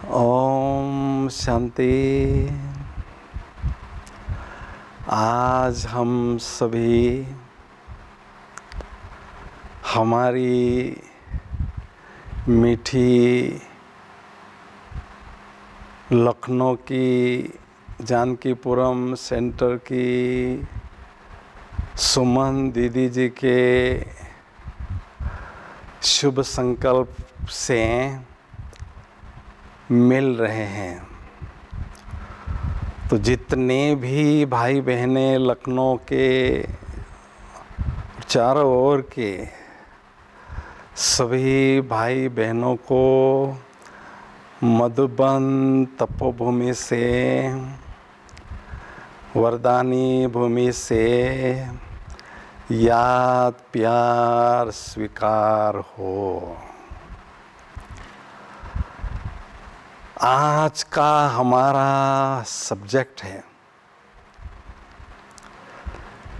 ओम शांति। आज हम सभी हमारी मीठी लखनऊ की जानकीपुरम सेंटर की सुमन दीदी जी के शुभ संकल्प से मिल रहे हैं। तो जितने भी भाई बहनें लखनऊ के चारों ओर के सभी भाई बहनों को मधुबन तपोभूमि से, वरदानी भूमि से याद प्यार स्वीकार हो। आज का हमारा सब्जेक्ट है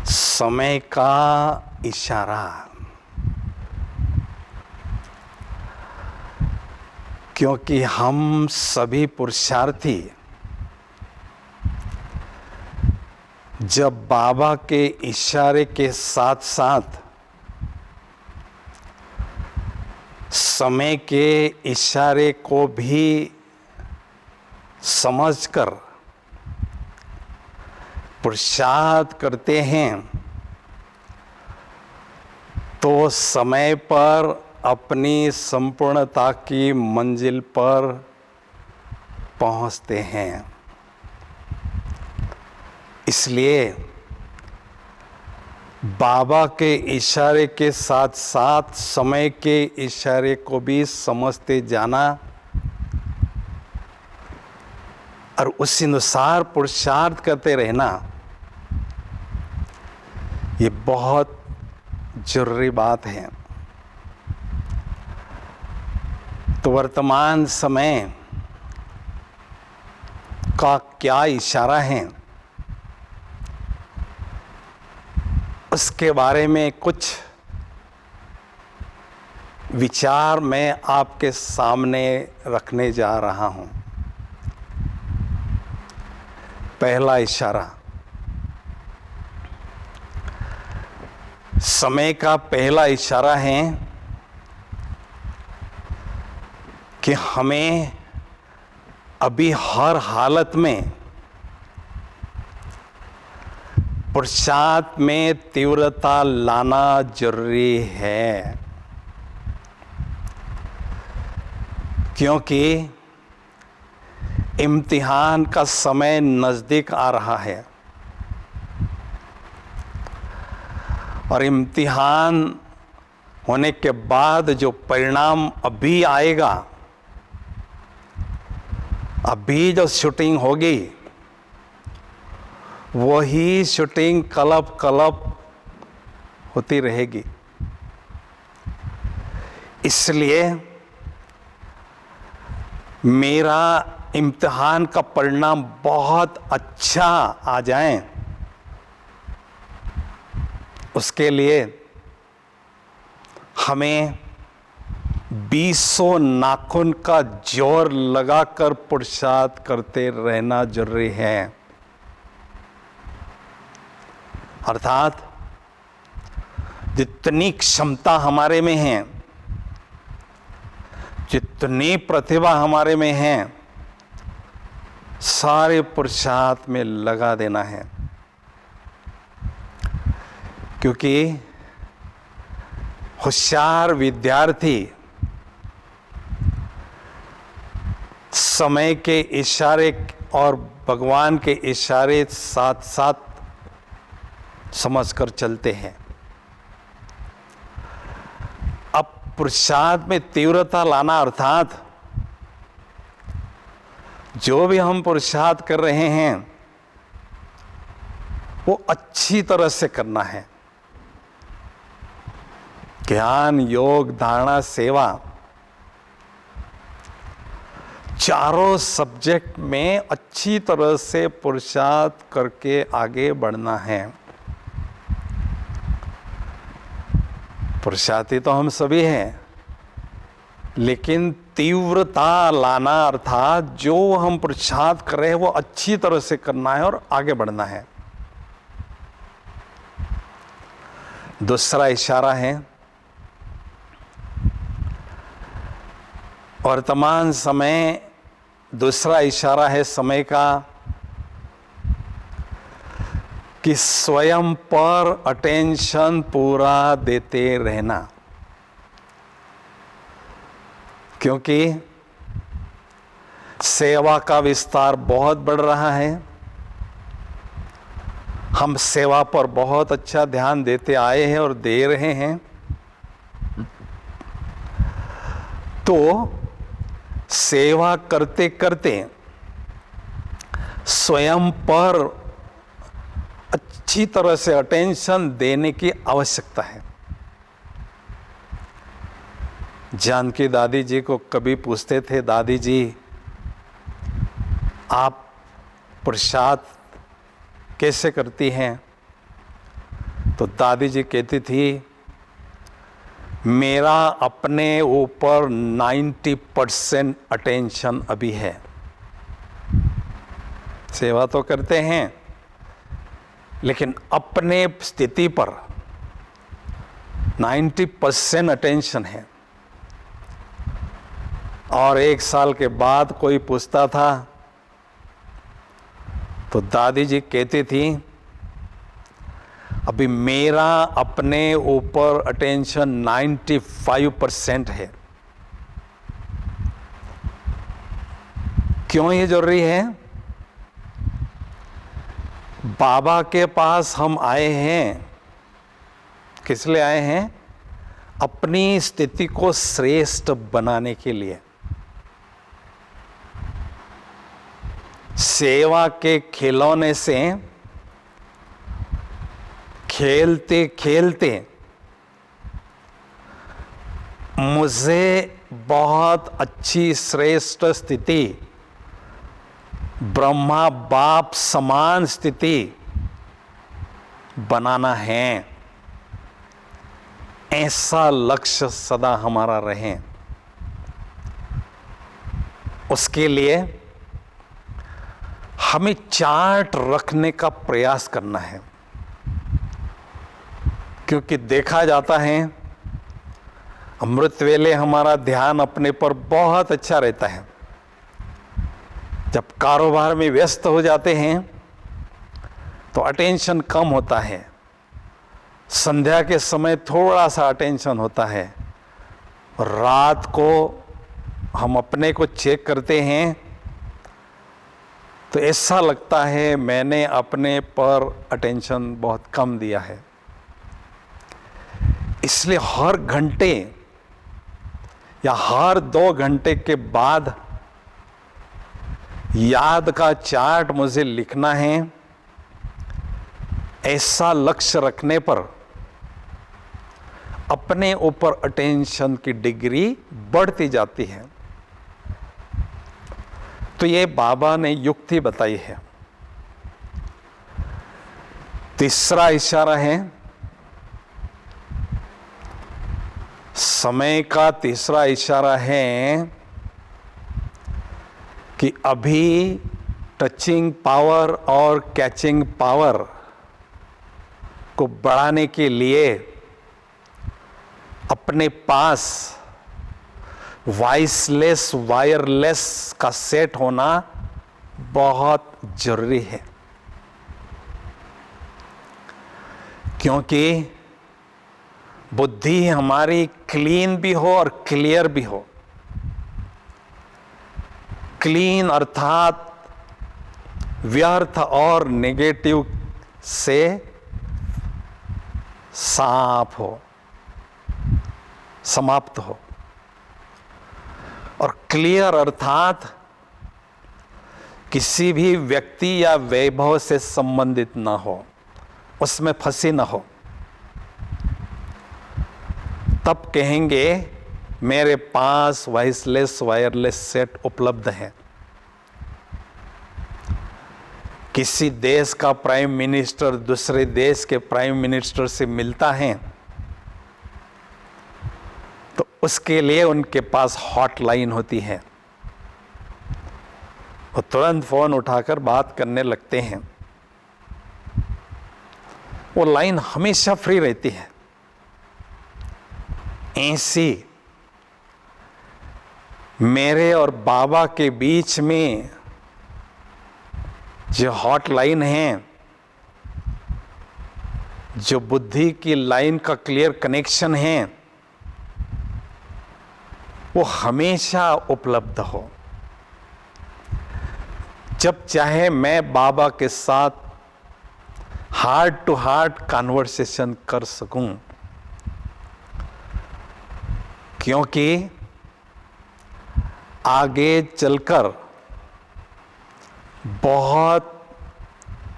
समय का इशारा। क्योंकि हम सभी पुरुषार्थी जब बाबा के इशारे के साथ साथ समय के इशारे को भी समझकर पुरुषार्थ करते हैं तो समय पर अपनी संपूर्णता की मंजिल पर पहुंचते हैं। इसलिए बाबा के इशारे के साथ साथ समय के इशारे को भी समझते जाना और उस अनुसार पुरुषार्थ करते रहना, ये बहुत जरूरी बात है। तो वर्तमान समय का क्या इशारा है, उसके बारे में कुछ विचार मैं आपके सामने रखने जा रहा हूं। पहला इशारा, समय का पहला इशारा है कि हमें अभी हर हालत में पुरुषार्थ में तीव्रता लाना जरूरी है। क्योंकि इम्तिहान का समय नज़दीक आ रहा है और इम्तिहान होने के बाद जो परिणाम अभी आएगा, अभी जो शूटिंग होगी वही शूटिंग कलब कलब होती रहेगी। इसलिए मेरा इम्तिहान का परिणाम बहुत अच्छा आ जाए, उसके लिए हमें 20 नाखून का जोर लगाकर पुरुषार्थ करते रहना जरूरी है। अर्थात जितनी क्षमता हमारे में है, जितनी प्रतिभा हमारे में है, सारे पुरुषार्थ में लगा देना है। क्योंकि होशियार विद्यार्थी समय के इशारे और भगवान के इशारे साथ साथ समझकर चलते हैं। अब पुरुषार्थ में तीव्रता लाना अर्थात जो भी हम पुरुषार्थ कर रहे हैं वो अच्छी तरह से करना है। ज्ञान, योग, धारणा, सेवा, चारों सब्जेक्ट में अच्छी तरह से पुरुषार्थ करके आगे बढ़ना है। पुरुषार्थी तो हम सभी हैं, लेकिन तीव्रता लाना, अर्थात जो हम पुरुषार्थ कर रहे हैं वो अच्छी तरह से करना है और आगे बढ़ना है। दूसरा इशारा है, वर्तमान समय, दूसरा इशारा है समय का कि स्वयं पर अटेंशन पूरा देते रहना, क्योंकि सेवा का विस्तार बहुत बढ़ रहा है। हम सेवा पर बहुत अच्छा ध्यान देते आए हैं और दे रहे हैं। तो सेवा करते करते स्वयं पर अच्छी तरह से अटेंशन देने की आवश्यकता है। जानकी दादी जी को कभी पूछते थे, दादी जी आप प्रसाद कैसे करती हैं? तो दादी जी कहती थी, मेरा अपने ऊपर 90% अटेंशन अभी है। सेवा तो करते हैं लेकिन अपने स्थिति पर 90% अटेंशन है। और 1 साल के बाद कोई पूछता था तो दादी जी कहती थी, अभी मेरा अपने ऊपर अटेंशन 95% है। क्यों ये जरूरी है? बाबा के पास हम आए हैं, किस लिए आए हैं? अपनी स्थिति को श्रेष्ठ बनाने के लिए। सेवा के खिलौने से खेलते खेलते मुझे बहुत अच्छी श्रेष्ठ स्थिति, ब्रह्मा बाप समान स्थिति बनाना है, ऐसा लक्ष्य सदा हमारा रहे। उसके लिए हमें चार्ट रखने का प्रयास करना है, क्योंकि देखा जाता है अमृत वेले हमारा ध्यान अपने पर बहुत अच्छा रहता है। जब कारोबार में व्यस्त हो जाते हैं तो अटेंशन कम होता है, संध्या के समय थोड़ा सा अटेंशन होता है, रात को हम अपने को चेक करते हैं तो ऐसा लगता है मैंने अपने पर अटेंशन बहुत कम दिया है। इसलिए हर घंटे या हर 2 घंटे के बाद याद का चार्ट मुझे लिखना है। ऐसा लक्ष्य रखने पर अपने ऊपर अटेंशन की डिग्री बढ़ती जाती है। तो ये बाबा ने युक्ति बताई है। तीसरा इशारा है, समय का तीसरा इशारा है कि अभी टचिंग पावर और कैचिंग पावर को बढ़ाने के लिए अपने पास वॉइसलेस वायरलेस का सेट होना बहुत जरूरी है, क्योंकि बुद्धि हमारी क्लीन भी हो और क्लियर भी हो। क्लीन अर्थात व्यर्थ और नेगेटिव से साफ हो, समाप्त हो, और क्लियर अर्थात किसी भी व्यक्ति या वैभव से संबंधित ना हो, उसमें फंसी ना हो। तब कहेंगे मेरे पास वॉइसलेस वायरलेस सेट उपलब्ध है। किसी देश का प्राइम मिनिस्टर दूसरे देश के प्राइम मिनिस्टर से मिलता है तो उसके लिए उनके पास हॉटलाइन होती है। वो तुरंत फोन उठाकर बात करने लगते हैं। वो लाइन हमेशा फ्री रहती है। ऐसी मेरे और बाबा के बीच में जो हॉटलाइन है, जो बुद्धि की लाइन का क्लियर कनेक्शन है, वो हमेशा उपलब्ध हो। जब चाहे मैं बाबा के साथ हार्ट टू हार्ट कन्वर्सेशन कर सकूं, क्योंकि आगे चलकर बहुत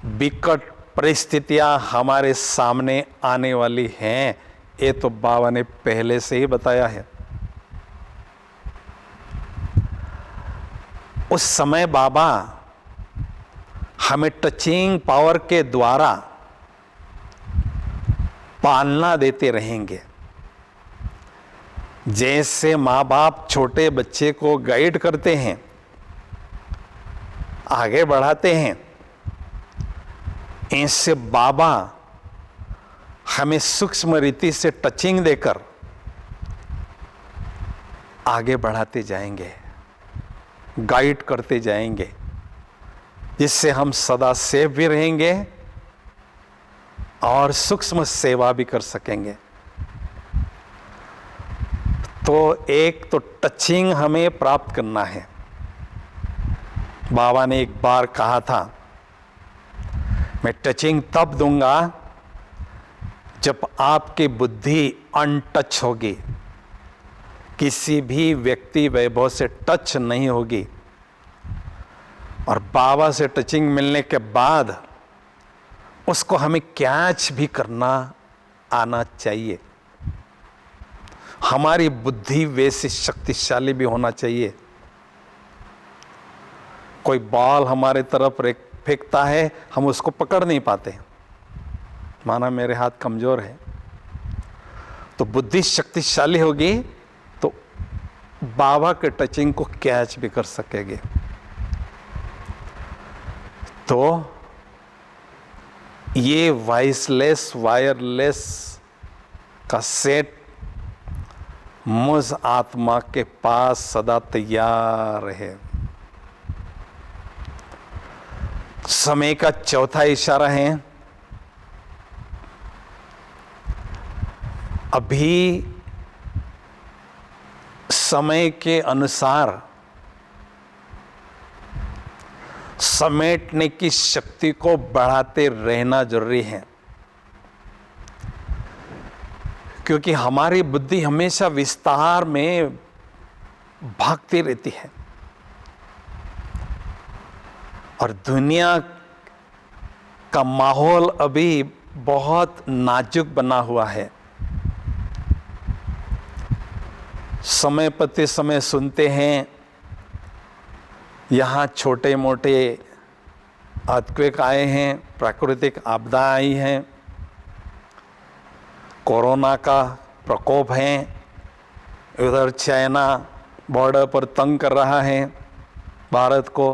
विकट परिस्थितियां हमारे सामने आने वाली हैं। ये तो बाबा ने पहले से ही बताया है। उस समय बाबा हमें टचिंग पावर के द्वारा पालना देते रहेंगे। जैसे माँ बाप छोटे बच्चे को गाइड करते हैं, आगे बढ़ाते हैं, ऐसे बाबा हमें सूक्ष्म रीति से टचिंग देकर आगे बढ़ाते जाएंगे, गाइड करते जाएंगे, जिससे हम सदा सेफ भी रहेंगे और सूक्ष्म सेवा भी कर सकेंगे। तो एक तो टचिंग हमें प्राप्त करना है। बाबा ने एक बार कहा था, मैं टचिंग तब दूंगा जब आपकी बुद्धि अनटच होगी, किसी भी व्यक्ति वैभव से टच नहीं होगी। और बाबा से टचिंग मिलने के बाद उसको हमें कैच भी करना आना चाहिए। हमारी बुद्धि वैसी शक्तिशाली भी होना चाहिए। कोई बॉल हमारे तरफ फेंकता है, हम उसको पकड़ नहीं पाते, माना मेरे हाथ कमजोर है। तो बुद्धि शक्तिशाली होगी तो बाबा के टचिंग को कैच भी कर सकेंगे। तो ये वॉइसलेस वायरलेस का सेट मुझ आत्मा के पास सदा तैयार है। समय का चौथा इशारा है, अभी समय के अनुसार समेटने की शक्ति को बढ़ाते रहना जरूरी है, क्योंकि हमारी बुद्धि हमेशा विस्तार में भागती रहती है और दुनिया का माहौल अभी बहुत नाजुक बना हुआ है। समय प्रति समय सुनते हैं यहाँ छोटे मोटे अर्थक्वेक आए हैं, प्राकृतिक आपदा आई हैं, कोरोना का प्रकोप है, उधर चाइना बॉर्डर पर तंग कर रहा है भारत को।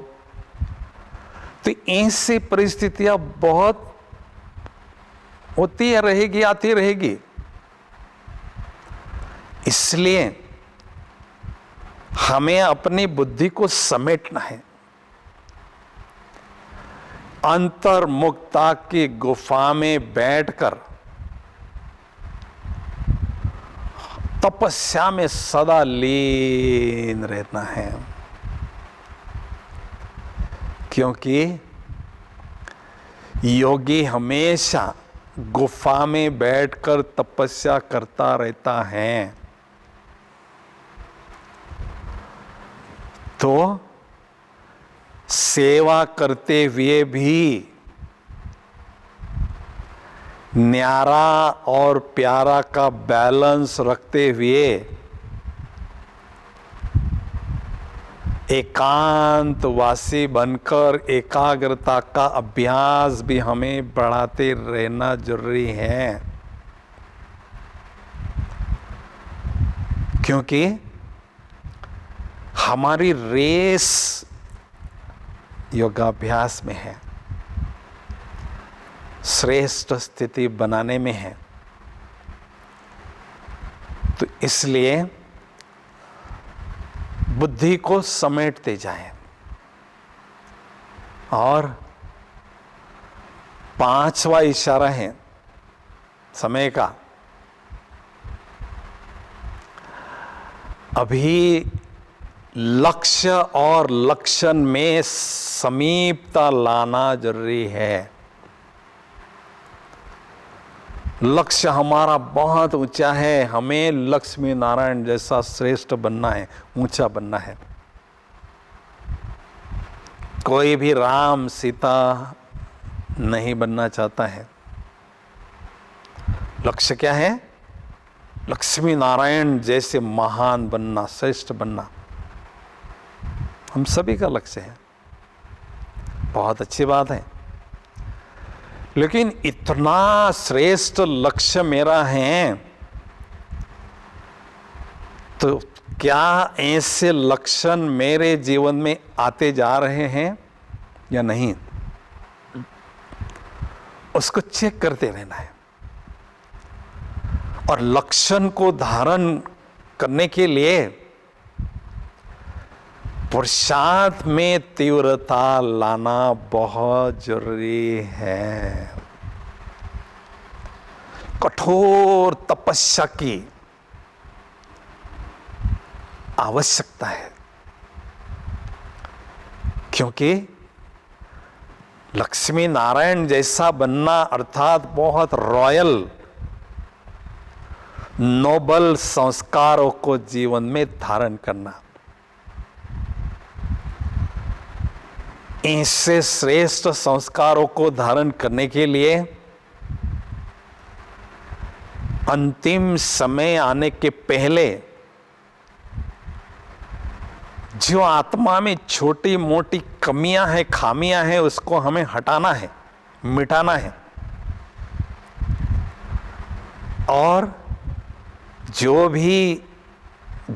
तो ऐसी परिस्थितियां बहुत होती है, रहेगी, आती रहेगी। इसलिए हमें अपनी बुद्धि को समेटना है। अंतर्मुखता की गुफा में बैठकर तपस्या में सदा लीन रहना है, क्योंकि योगी हमेशा गुफा में बैठकर तपस्या करता रहता है। तो सेवा करते हुए भी न्यारा और प्यारा का बैलेंस रखते हुए एकांतवासी बनकर एकाग्रता का अभ्यास भी हमें बढ़ाते रहना जरूरी है। क्योंकि हमारी रेस योगाभ्यास में है, श्रेष्ठ स्थिति बनाने में है। तो इसलिए बुद्धि को समेटते जाएं और 5वां इशारा है समय का। अभी लक्ष्य और लक्षण में समीपता लाना जरूरी है। लक्ष्य हमारा बहुत ऊंचा है, हमें लक्ष्मी नारायण जैसा श्रेष्ठ बनना है, ऊंचा बनना है। कोई भी राम सीता नहीं बनना चाहता है। लक्ष्य क्या है? लक्ष्मी नारायण जैसे महान बनना, श्रेष्ठ बनना हम सभी का लक्ष्य है। बहुत अच्छी बात है, लेकिन इतना श्रेष्ठ लक्ष्य मेरा है तो क्या ऐसे लक्षण मेरे जीवन में आते जा रहे हैं या नहीं, उसको चेक करते रहना है। और लक्षण को धारण करने के लिए पुरुषार्थ में तीव्रता लाना बहुत जरूरी है। कठोर तपस्या की आवश्यकता है, क्योंकि लक्ष्मी नारायण जैसा बनना अर्थात बहुत रॉयल नोबल संस्कारों को जीवन में धारण करना। ऐसे श्रेष्ठ संस्कारों को धारण करने के लिए अंतिम समय आने के पहले जो आत्मा में छोटी मोटी कमियां हैं, खामियां हैं, उसको हमें हटाना है, मिटाना है। और जो भी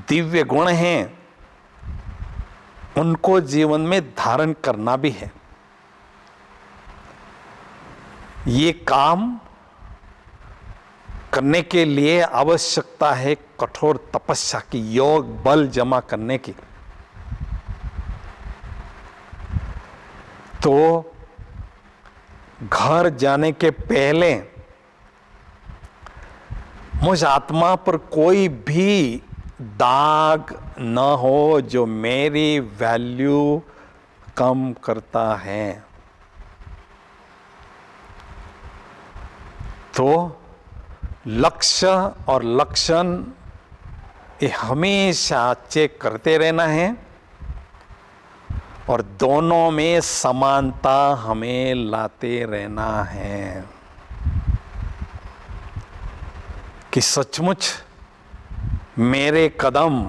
दिव्य गुण हैं उनको जीवन में धारण करना भी है। ये काम करने के लिए आवश्यकता है कठोर तपस्या की, योग बल जमा करने की। तो घर जाने के पहले मुझ आत्मा पर कोई भी दाग न हो जो मेरी वैल्यू कम करता है। तो लक्ष्य और लक्षण ये हमेशा चेक करते रहना है और दोनों में समानता हमें लाते रहना है कि सचमुच मेरे कदम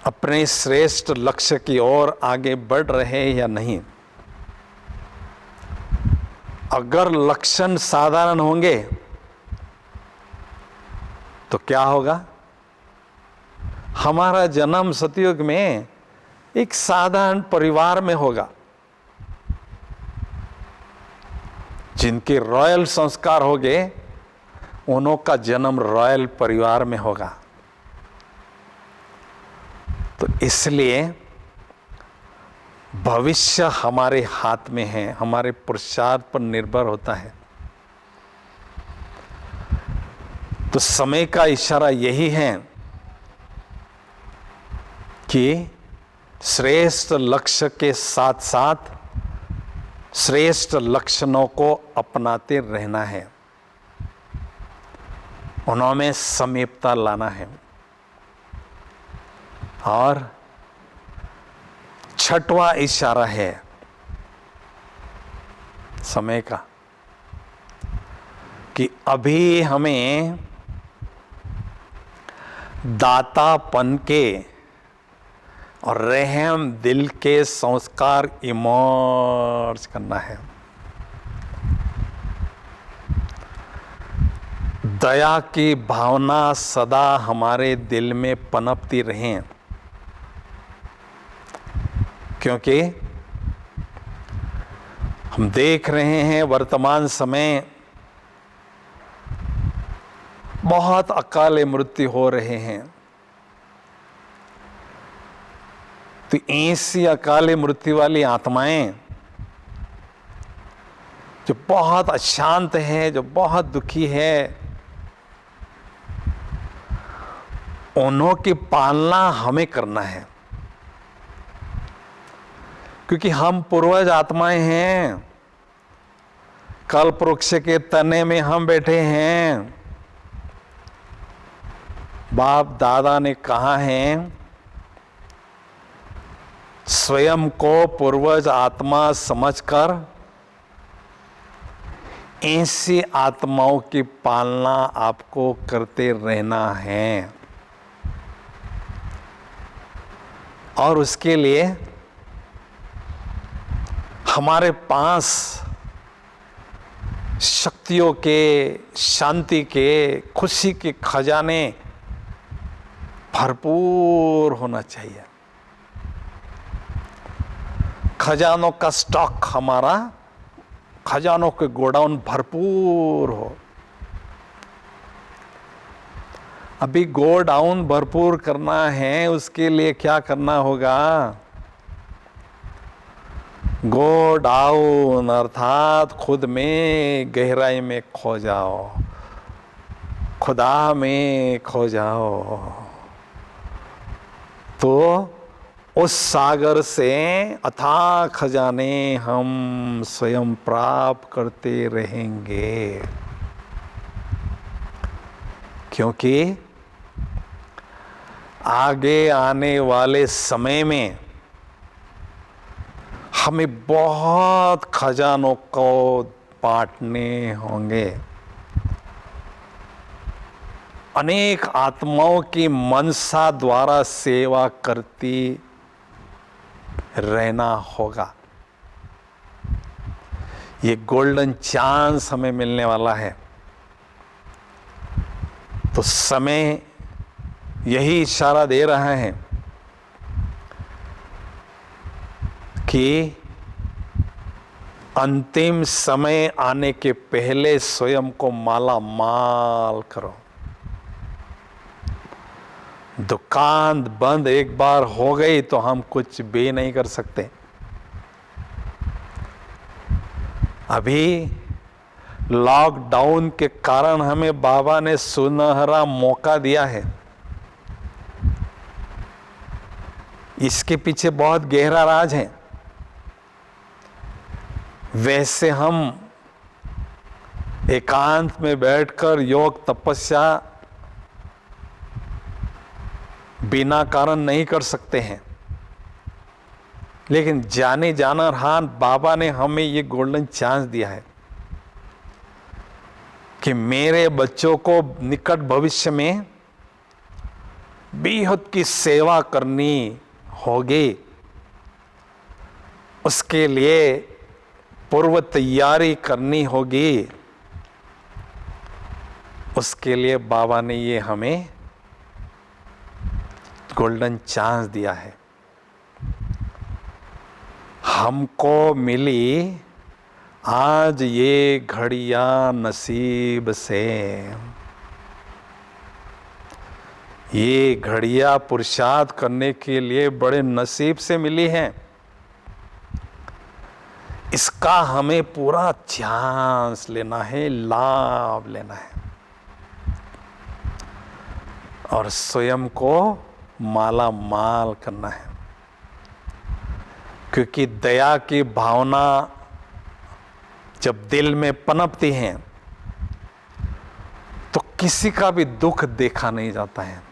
अपने श्रेष्ठ लक्ष्य की ओर आगे बढ़ रहे या नहीं। अगर लक्षण साधारण होंगे तो क्या होगा? हमारा जन्म सतयुग में एक साधारण परिवार में होगा। जिनके रॉयल संस्कार होंगे उन्हों का जन्म रॉयल परिवार में होगा। तो इसलिए भविष्य हमारे हाथ में है, हमारे पुरुषार्थ पर निर्भर होता है। तो समय का इशारा यही है कि श्रेष्ठ लक्ष्य के साथ साथ श्रेष्ठ लक्षणों को अपनाते रहना है, उनमें समीपता लाना है। और छठवां इशारा है समय का कि अभी हमें दातापन के और रहम दिल के संस्कार इमर्ज करना है। दया की भावना सदा हमारे दिल में पनपती रहे, क्योंकि हम देख रहे हैं वर्तमान समय बहुत अकाले मृत्यु हो रहे हैं। तो ऐसी अकाले मृत्यु वाली आत्माएं जो बहुत अशांत है, जो बहुत दुखी है, उन्हों की पालना हमें करना है, क्योंकि हम पूर्वज आत्माएं हैं। कल्प वृक्ष के तने में हम बैठे हैं। बाप दादा ने कहा है, स्वयं को पूर्वज आत्मा समझकर ऐसी आत्माओं की पालना आपको करते रहना है। और उसके लिए हमारे पास शक्तियों के, शांति के, खुशी के खजाने भरपूर होना चाहिए। खजानों का स्टॉक, हमारा खजानों के गोडाउन भरपूर हो। अभी गोडाउन भरपूर करना है, उसके लिए क्या करना होगा? गो डाउन अर्थात खुद में गहराई में खो जाओ, खुदा में खो जाओ, तो उस सागर से अथाह खजाने हम स्वयं प्राप्त करते रहेंगे। क्योंकि आगे आने वाले समय में हमें बहुत खजानों को बांटने होंगे। अनेक आत्माओं की मनसा द्वारा सेवा करती रहना होगा। ये गोल्डन चांस हमें मिलने वाला है। तो समय यही इशारा दे रहा है कि अंतिम समय आने के पहले स्वयं को माला माल करो। दुकान बंद एक बार हो गई तो हम कुछ भी नहीं कर सकते। अभी लॉकडाउन के कारण हमें बाबा ने सुनहरा मौका दिया है। इसके पीछे बहुत गहरा राज है। वैसे हम एकांत में बैठकर योग तपस्या बिना कारण नहीं कर सकते हैं, लेकिन जाने जाना हान बाबा ने हमें ये गोल्डन चांस दिया है कि मेरे बच्चों को निकट भविष्य में बेहद की सेवा करनी होगी। उसके लिए पूर्व तैयारी करनी होगी। उसके लिए बाबा ने ये हमें गोल्डन चांस दिया है। हमको मिली आज ये घड़ियां नसीब से। ये घड़ियां पुरुषार्थ करने के लिए बड़े नसीब से मिली हैं। इसका हमें पूरा चांस लेना है, लाभ लेना है और स्वयं को माला माल करना है। क्योंकि दया की भावना जब दिल में पनपती है तो किसी का भी दुख देखा नहीं जाता है।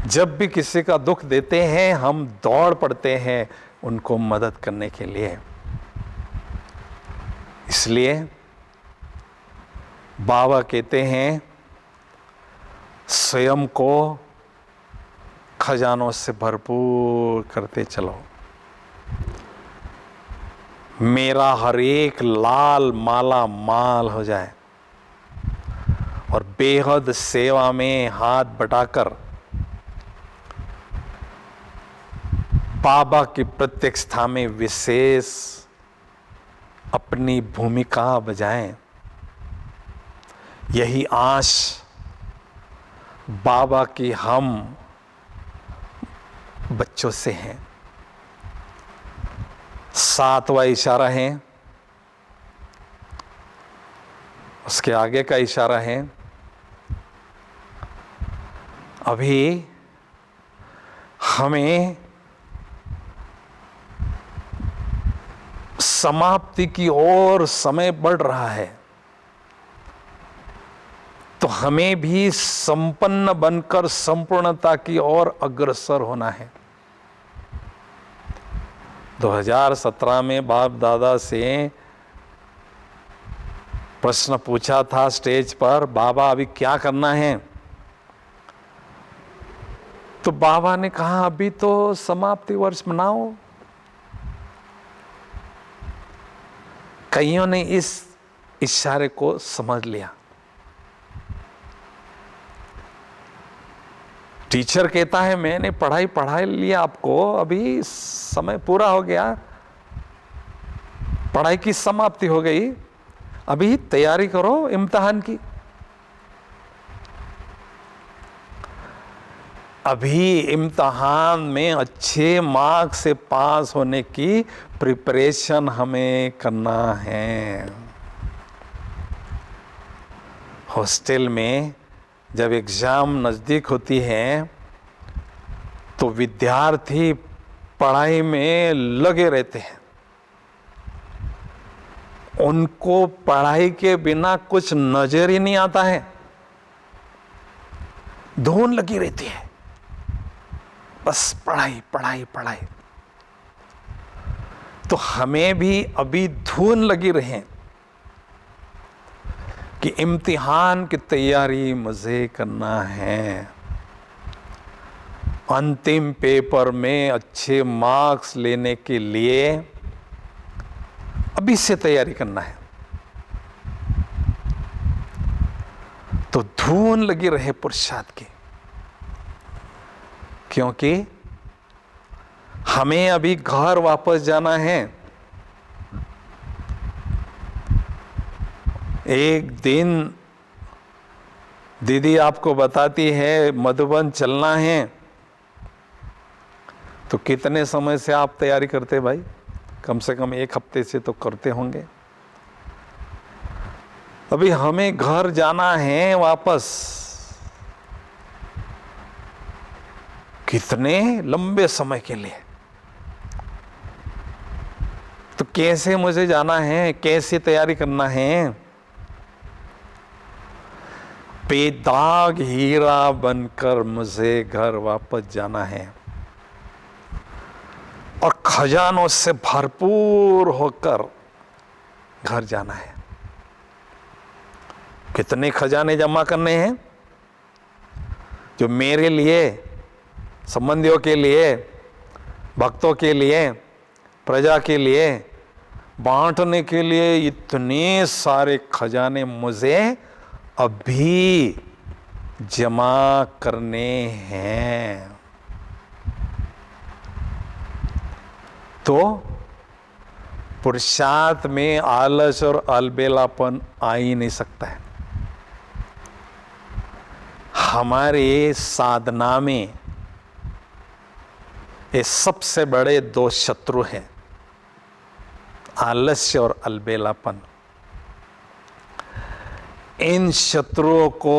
जब भी किसी का दुख देते हैं हम दौड़ पड़ते हैं उनको मदद करने के लिए। इसलिए बाबा कहते हैं स्वयं को खजानों से भरपूर करते चलो। मेरा हर एक लाल माला माल हो जाए। और बेहद सेवा में हाथ बटाकर बाबा की प्रत्यक्षता में विशेष अपनी भूमिका बजाएं। यही आश बाबा की हम बच्चों से हैं। 7वां इशारा है, उसके आगे का इशारा है, अभी हमें समाप्ति की ओर समय बढ़ रहा है, तो हमें भी संपन्न बनकर संपूर्णता की ओर अग्रसर होना है। 2017 में बाप दादा से प्रश्न पूछा था स्टेज पर, बाबा अभी क्या करना है? तो बाबा ने कहा अभी तो समाप्ति वर्ष मनाओ। कईयों ने इस इशारे को समझ लिया। टीचर कहता है मैंने पढ़ा लिया आपको, अभी समय पूरा हो गया, पढ़ाई की समाप्ति हो गई, अभी तैयारी करो इम्तिहान की। अभी इम्तिहान में अच्छे मार्क्स से पास होने की प्रिपरेशन हमें करना है। हॉस्टल में जब एग्जाम नज़दीक होती है तो विद्यार्थी पढ़ाई में लगे रहते हैं। उनको पढ़ाई के बिना कुछ नजर ही नहीं आता है, धुन लगी रहती है, बस पढ़ाई पढ़ाई पढ़ाई। तो हमें भी अभी धुन लगी रहे कि इम्तिहान की तैयारी मुझे करना है, अंतिम पेपर में अच्छे मार्क्स लेने के लिए अभी से तैयारी करना है। तो धुन लगी रहे पुरुषार्थ की, क्योंकि हमें अभी घर वापस जाना है। एक दिन दीदी आपको बताती है मधुबन चलना है, तो कितने समय से आप तैयारी करते भाई? कम से कम 1 हफ्ते से तो करते होंगे। अभी हमें घर जाना है वापस, कितने लंबे समय के लिए। तो कैसे मुझे जाना है, कैसे तैयारी करना है? बेदाग हीरा बनकर मुझे घर वापस जाना है और खजानों से भरपूर होकर घर जाना है। कितने खजाने जमा करने हैं जो मेरे लिए, संबंधियों के लिए, भक्तों के लिए, प्रजा के लिए बांटने के लिए। इतने सारे खजाने मुझे अभी जमा करने हैं। तो पुरुषार्थ में आलस और अलबेलापन आ ही नहीं सकता है। हमारे साधना में ये सबसे बड़े 2 शत्रु हैं, आलस्य और अलबेलापन। इन शत्रुओं को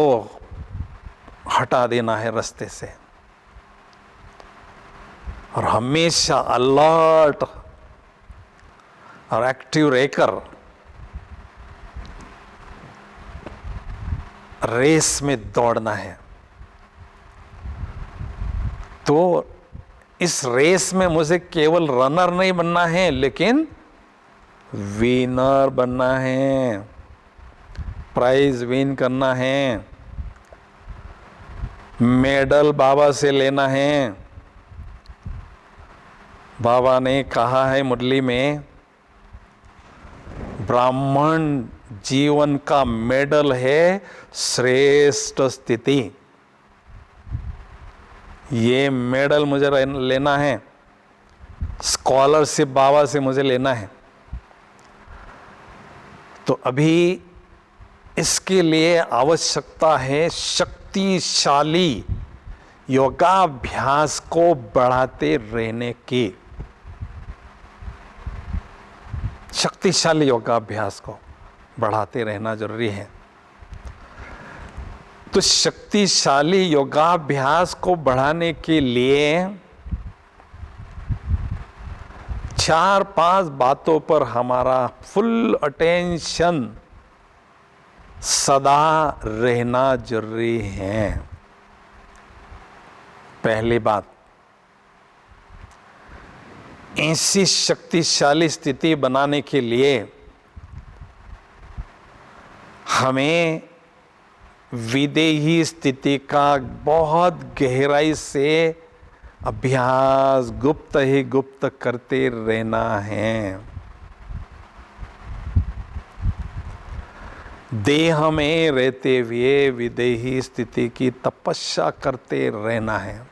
हटा देना है रास्ते से और हमेशा अलर्ट और एक्टिव रहकर रेस में दौड़ना है। तो इस रेस में मुझे केवल रनर नहीं बनना है, लेकिन विनर बनना है, प्राइज विन करना है, मेडल बाबा से लेना है। बाबा ने कहा है मुरली में, ब्राह्मण जीवन का मेडल है श्रेष्ठ स्थिति। ये मेडल मुझे लेना है, स्कॉलरशिप बाबा से मुझे लेना है। तो अभी इसके लिए आवश्यकता है शक्तिशाली योगाभ्यास को बढ़ाते रहने की। शक्तिशाली योगाभ्यास को बढ़ाते रहना जरूरी है। तो शक्तिशाली योगाभ्यास को बढ़ाने के लिए 4-5 बातों पर हमारा फुल अटेंशन सदा रहना जरूरी है। पहली बात, ऐसी शक्तिशाली स्थिति बनाने के लिए हमें विदेही स्थिति का बहुत गहराई से अभ्यास गुप्त ही गुप्त करते रहना है। देह में रहते हुए विदेही स्थिति की तपस्या करते रहना है।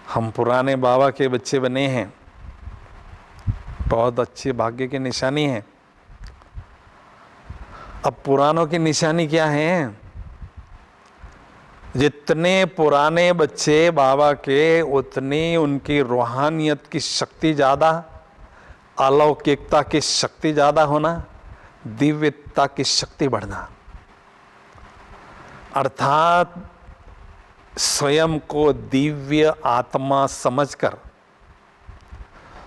हम पुराने बाबा के बच्चे बने हैं, बहुत अच्छे भाग्य की निशानी है। अब पुरानों की निशानी क्या है? जितने पुराने बच्चे बाबा के, उतनी उनकी रूहानियत की शक्ति ज्यादा, अलौकिकता की शक्ति ज्यादा होना, दिव्यता की शक्ति बढ़ना। अर्थात स्वयं को दिव्य आत्मा समझकर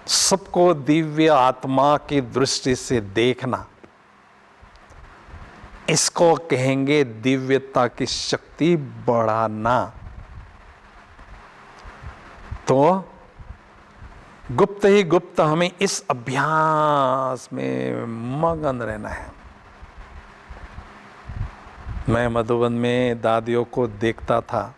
सबको दिव्य आत्मा की दृष्टि से देखना, इसको कहेंगे दिव्यता की शक्ति बढ़ाना। तो गुप्त ही गुप्त हमें इस अभ्यास में मगन रहना है। मैं मधुबन में दादियों को देखता था।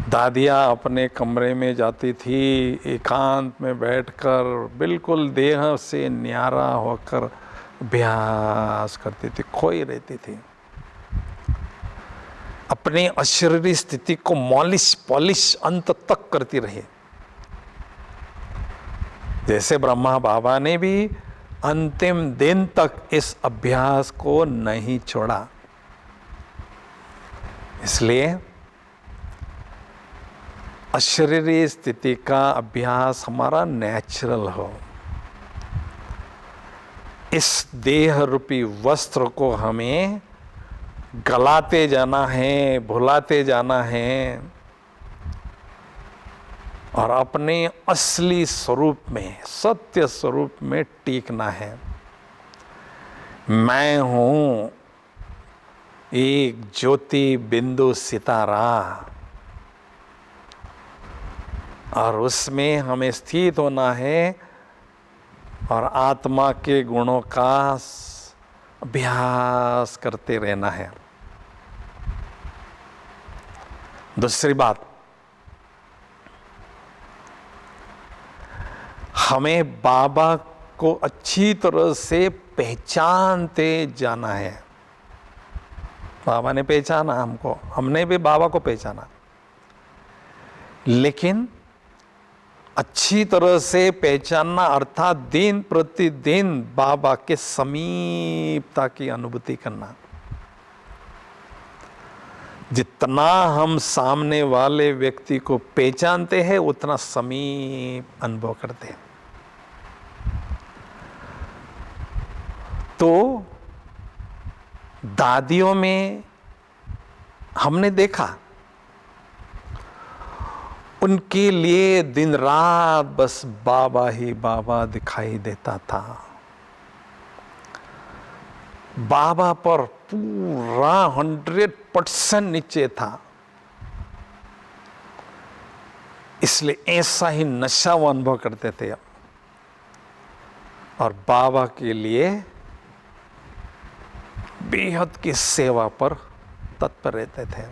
दादियाँ अपने कमरे में जाती थी, एकांत में बैठकर बिल्कुल देह से न्यारा होकर अभ्यास करती थी, खोई रहती थी। अपने अशरीरी स्थिति को पॉलिश अंत तक करती रही। जैसे ब्रह्मा बाबा ने भी अंतिम दिन तक इस अभ्यास को नहीं छोड़ा। इसलिए अशरीरी स्थिति का अभ्यास हमारा नेचुरल हो। इस देह रूपी वस्त्र को हमें गलाते जाना है, भुलाते जाना है और अपने असली स्वरूप में, सत्य स्वरूप में टीकना है। मैं हूं एक ज्योति बिंदु सितारा और उसमें हमें स्थित होना है और आत्मा के गुणों का अभ्यास करते रहना है। दूसरी बात, हमें बाबा को अच्छी तरह से पहचानते जाना है। बाबा ने पहचाना हमको, हमने भी बाबा को पहचाना, लेकिन अच्छी तरह से पहचानना अर्थात दिन प्रतिदिन बाबा के समीपता की अनुभूति करना। जितना हम सामने वाले व्यक्ति को पहचानते हैं, उतना समीप अनुभव करते हैं। तो दादियों में हमने देखा, उनके लिए दिन रात बस बाबा ही बाबा दिखाई देता था। बाबा पर पूरा 100% नीचे था। इसलिए ऐसा ही नशा वो अनुभव करते थे और बाबा के लिए बेहद की सेवा पर तत्पर रहते थे।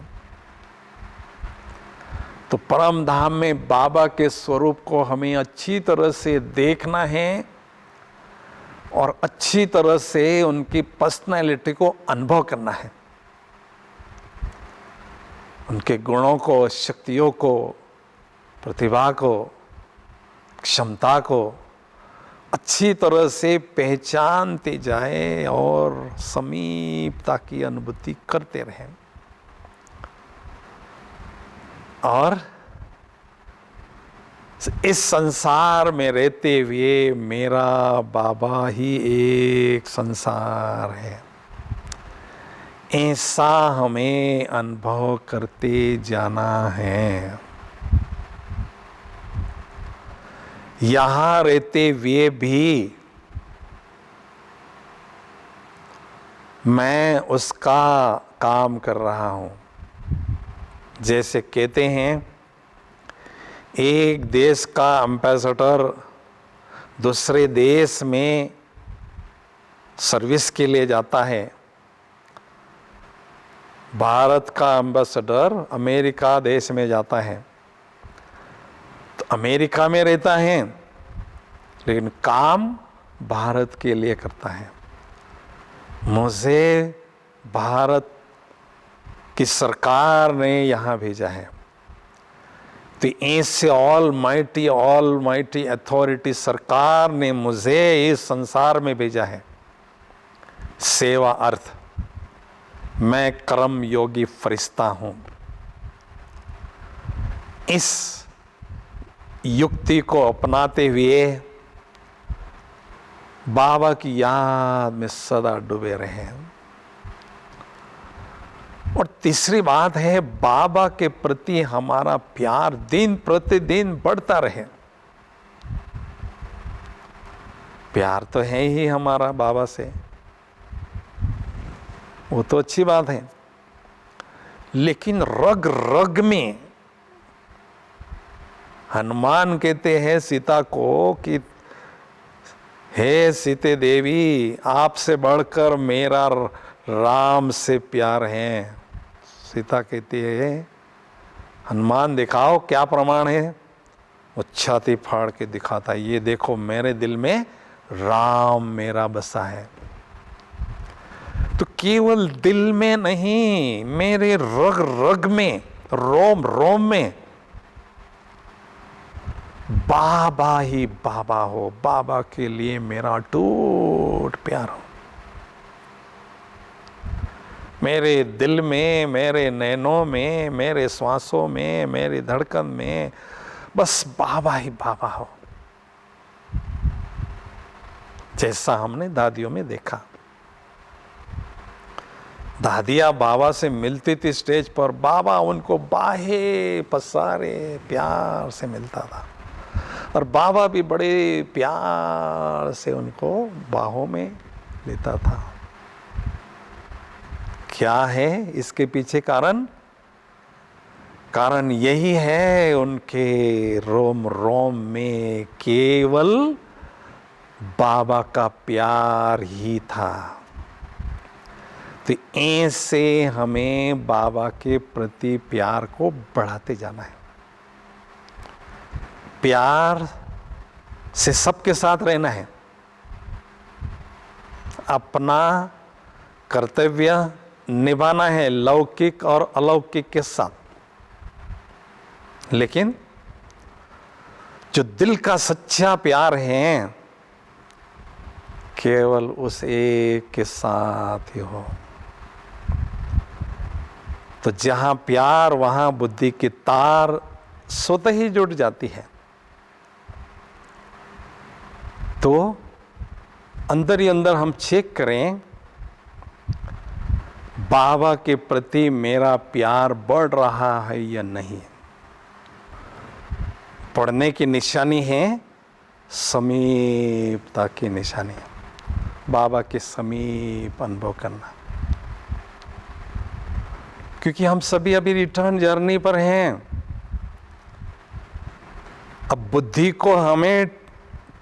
तो परम धाम में बाबा के स्वरूप को हमें अच्छी तरह से देखना है और अच्छी तरह से उनकी पर्सनैलिटी को अनुभव करना है, उनके गुणों को, शक्तियों को, प्रतिभा को, क्षमता को अच्छी तरह से पहचानते जाए और समीपता की अनुभूति करते रहें। और इस संसार में रहते हुए मेरा बाबा ही एक संसार है, ऐसा हमें अनुभव करते जाना है। यहां रहते हुए भी मैं उसका काम कर रहा हूं। जैसे कहते हैं, एक देश का एम्बेसडर दूसरे देश में सर्विस के लिए जाता है, भारत का एम्बेसडर अमेरिका देश में जाता है तो अमेरिका में रहता है लेकिन काम भारत के लिए करता है। मुझे भारत की सरकार ने यहाँ भेजा है, तो ऐसे ऑल माइटी अथॉरिटी सरकार ने मुझे इस संसार में भेजा है सेवा अर्थ। मैं कर्म योगी फरिश्ता हूं। इस युक्ति को अपनाते हुए बाबा की याद में सदा डूबे रहें। और तीसरी बात है, बाबा के प्रति हमारा प्यार दिन प्रतिदिन बढ़ता रहे। प्यार तो है ही हमारा बाबा से, वो तो अच्छी बात है, लेकिन रग रग में हनुमान कहते हैं सीता को कि हे सीते देवी, आपसे बढ़कर मेरा राम से प्यार है। सीता कहती है हनुमान दिखाओ क्या प्रमाण है। वो छाती फाड़ के दिखाता है, ये देखो मेरे दिल में राम मेरा बसा है। तो केवल दिल में नहीं, मेरे रग रग में, रोम रोम में बाबा ही बाबा हो। बाबा के लिए मेरा अटूट प्यार हो। मेरे दिल में, मेरे नैनों में, मेरे श्वासों में, मेरी धड़कन में बस बाबा ही बाबा हो। जैसा हमने दादियों में देखा, दादिया बाबा से मिलती थी स्टेज पर, बाबा उनको बाहें पसारे प्यार से मिलता था और बाबा भी बड़े प्यार से उनको बाहों में लेता था। क्या है इसके पीछे कारण? कारण यही है, उनके रोम रोम में केवल बाबा का प्यार ही था। तो ऐसे हमें बाबा के प्रति प्यार को बढ़ाते जाना है। प्यार से सबके साथ रहना है, अपना कर्तव्य निभाना है लौकिक और अलौकिक के साथ, लेकिन जो दिल का सच्चा प्यार है केवल उस एक के साथ ही हो। तो जहां प्यार वहां बुद्धि की तार स्वतः ही जुड़ जाती है। तो अंदर ही अंदर हम चेक करें, बाबा के प्रति मेरा प्यार बढ़ रहा है या नहीं। पढ़ने की निशानी है समीपता की निशानी, बाबा के समीप अनुभव करना। क्योंकि हम सभी अभी रिटर्न जर्नी पर हैं। अब बुद्धि को हमें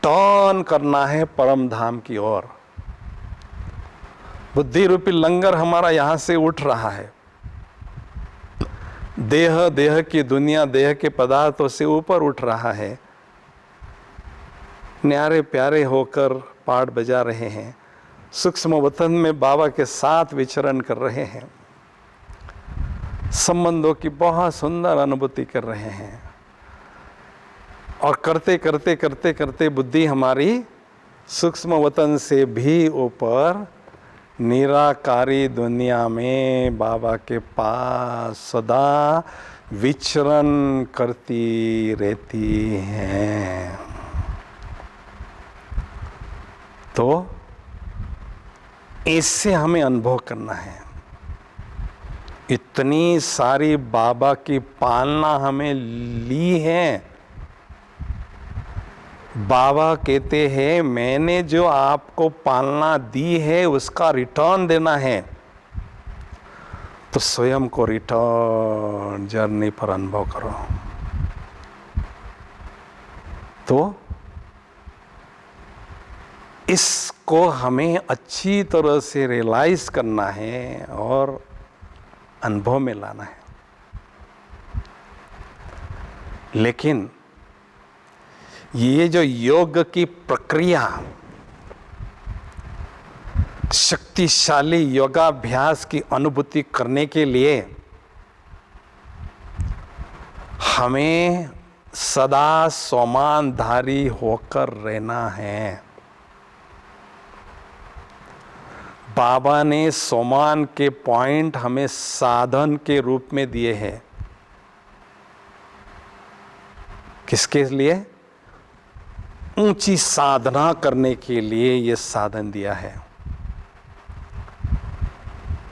टर्न करना है परम धाम की ओर। बुद्धि रूपी लंगर हमारा यहां से उठ रहा है। देह, देह की दुनिया, देह के पदार्थों से ऊपर उठ रहा है। न्यारे प्यारे होकर पाठ बजा रहे हैं, सूक्ष्म वतन में बाबा के साथ विचरण कर रहे हैं, संबंधों की बहुत सुंदर अनुभूति कर रहे हैं, और करते करते करते करते बुद्धि हमारी सूक्ष्म वतन से भी ऊपर निराकारी दुनिया में बाबा के पास सदा विचरण करती रहती हैं। तो इससे हमें अनुभव करना है। इतनी सारी बाबा की पालना हमें ली है। बाबा कहते हैं मैंने जो आपको पालना दी है उसका रिटर्न देना है, तो स्वयं को रिटर्न जर्नी पर अनुभव करो। तो इसको हमें अच्छी तरह से रियलाइज करना है और अनुभव में लाना है। लेकिन ये जो योग की प्रक्रिया, शक्तिशाली योगाभ्यास की अनुभूति करने के लिए हमें सदा सोमानधारी होकर रहना है। बाबा ने सोमान के पॉइंट हमें साधन के रूप में दिए हैं। किसके लिए? ऊंची साधना करने के लिए ये साधन दिया है।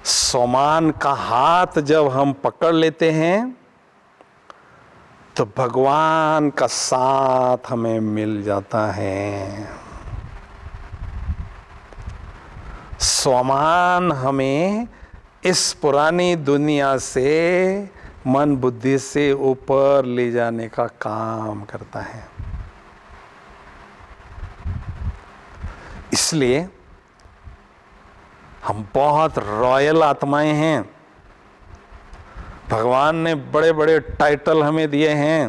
सोमान का हाथ जब हम पकड़ लेते हैं तो भगवान का साथ हमें मिल जाता है। सोमान हमें इस पुरानी दुनिया से मन बुद्धि से ऊपर ले जाने का काम करता है। इसलिए हम बहुत रॉयल आत्माएं हैं। भगवान ने बड़े बड़े टाइटल हमें दिए हैं।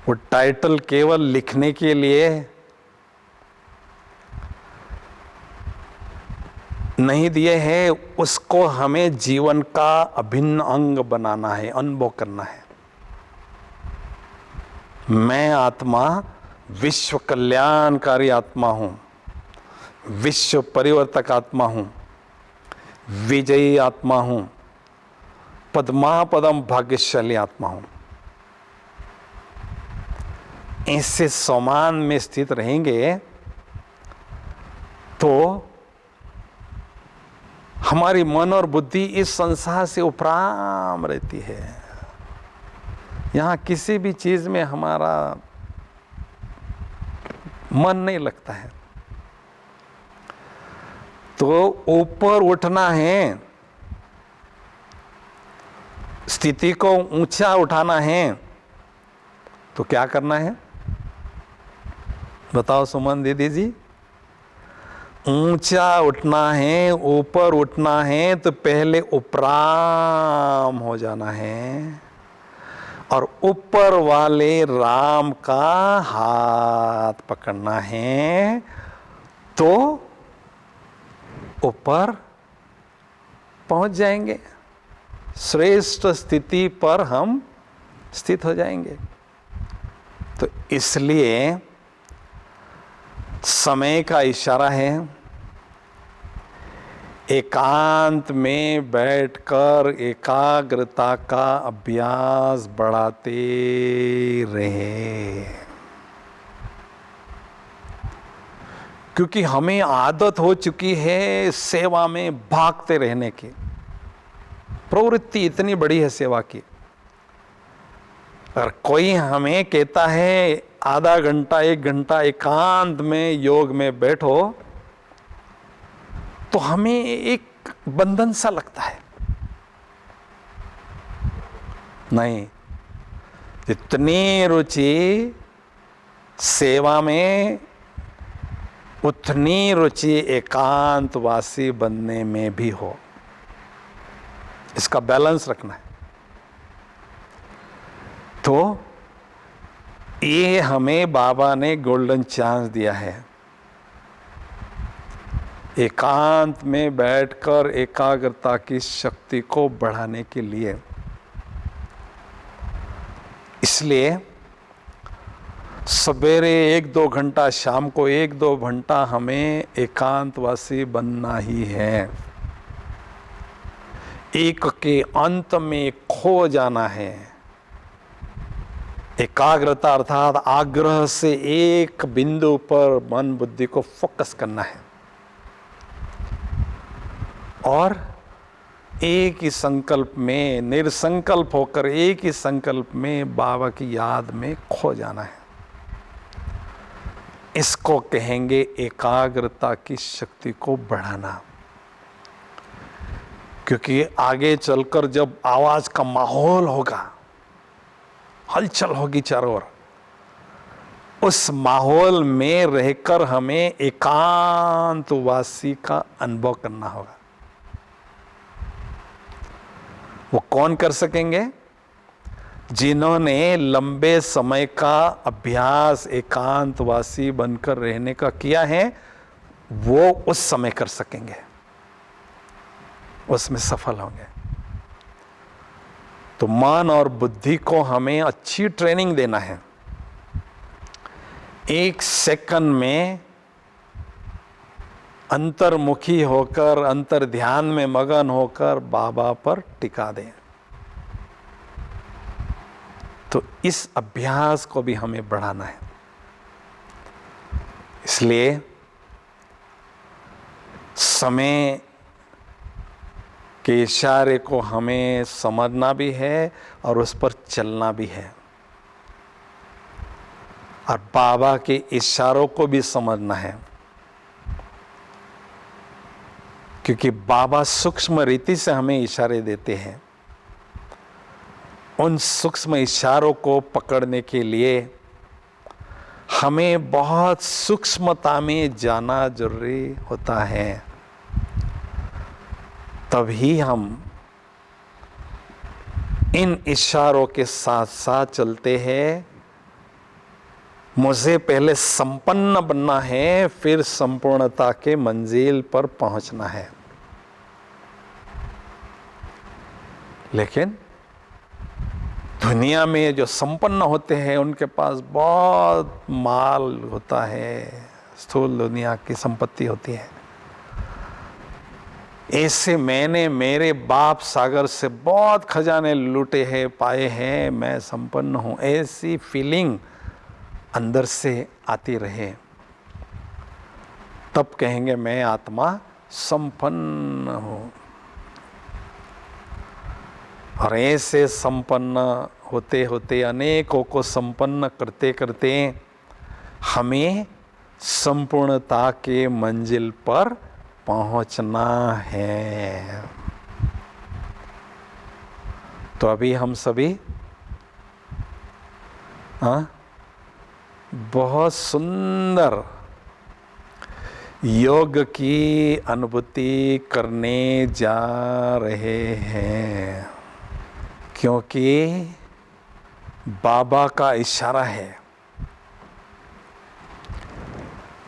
वो टाइटल केवल लिखने के लिए नहीं दिए हैं, उसको हमें जीवन का अभिन्न अंग बनाना है, अनुभव करना है। मैं आत्मा विश्व कल्याणकारी आत्मा हूं, विश्व परिवर्तक आत्मा हूं, विजयी आत्मा हूं, पद्मापदम भाग्यशाली आत्मा हूं। ऐसे सोमान में स्थित रहेंगे तो हमारी मन और बुद्धि इस संसार से उपराम रहती है। यहां किसी भी चीज में हमारा मन नहीं लगता है। तो ऊपर उठना है, स्थिति को ऊंचा उठाना है, तो क्या करना है बताओ सुमन दीदी जी? ऊंचा उठना है, ऊपर उठना है तो पहले उपराम हो जाना है और ऊपर वाले राम का हाथ पकड़ना है, तो ऊपर पहुंच जाएंगे। श्रेष्ठ स्थिति पर हम स्थित हो जाएंगे। तो इसलिए समय का इशारा है, एकांत में बैठकर एकाग्रता का अभ्यास बढ़ाते रहे, क्योंकि हमें आदत हो चुकी है सेवा में भागते रहने की। प्रवृत्ति इतनी बड़ी है सेवा की। अगर कोई हमें कहता है आधा घंटा 1 घंटा एकांत में योग में बैठो, तो हमें एक बंधन सा लगता है। नहीं, जितनी रुचि सेवा में, उतनी रुचि एकांतवासी बनने में भी हो। इसका बैलेंस रखना है। तो ये हमें बाबा ने गोल्डन चांस दिया है। एकांत में बैठकर एकाग्रता की शक्ति को बढ़ाने के लिए। इसलिए सवेरे 1-2 घंटा, शाम को 1-2 घंटा हमें एकांतवासी बनना ही है। एक के अंत में खो जाना है। एकाग्रता अर्थात आग्रह से एक बिंदु पर मन बुद्धि को फोकस करना है और एक ही संकल्प में, निरसंकल्प होकर एक ही संकल्प में बाबा की याद में खो जाना है। इसको कहेंगे एकाग्रता की शक्ति को बढ़ाना। क्योंकि आगे चलकर जब आवाज का माहौल होगा, हलचल होगी चारों ओर, उस माहौल में रहकर हमें एकांतवासी का अनुभव करना होगा। वो कौन कर सकेंगे? जिन्होंने लंबे समय का अभ्यास एकांतवासी बनकर रहने का किया है, वो उस समय कर सकेंगे, उसमें सफल होंगे। तो मन और बुद्धि को हमें अच्छी ट्रेनिंग देना है। 1 सेकंड में अंतर्मुखी होकर, अंतर ध्यान में मगन होकर बाबा पर टिका दें। तो इस अभ्यास को भी हमें बढ़ाना है। इसलिए समय के इशारे को हमें समझना भी है और उस पर चलना भी है, और बाबा के इशारों को भी समझना है। क्योंकि बाबा सूक्ष्म रीति से हमें इशारे देते हैं। उन सूक्ष्म इशारों को पकड़ने के लिए हमें बहुत सूक्ष्मता में जाना जरूरी होता है। तभी हम इन इशारों के साथ साथ चलते हैं। मुझे पहले संपन्न बनना है, फिर संपूर्णता के मंजिल पर पहुंचना है। लेकिन दुनिया में जो संपन्न होते हैं उनके पास बहुत माल होता है, स्थूल दुनिया की संपत्ति होती है। ऐसे मैंने मेरे बाप सागर से बहुत खजाने लूटे हैं, पाए हैं, मैं संपन्न हूं, ऐसी फीलिंग अंदर से आती रहे, तब कहेंगे मैं आत्मा संपन्न हूं। और ऐसे संपन्न होते होते, अनेकों को संपन्न करते करते हमें संपूर्णता के मंजिल पर पहुंचना है। तो अभी हम सभी बहुत सुंदर योग की अनुभूति करने जा रहे हैं, क्योंकि बाबा का इशारा है।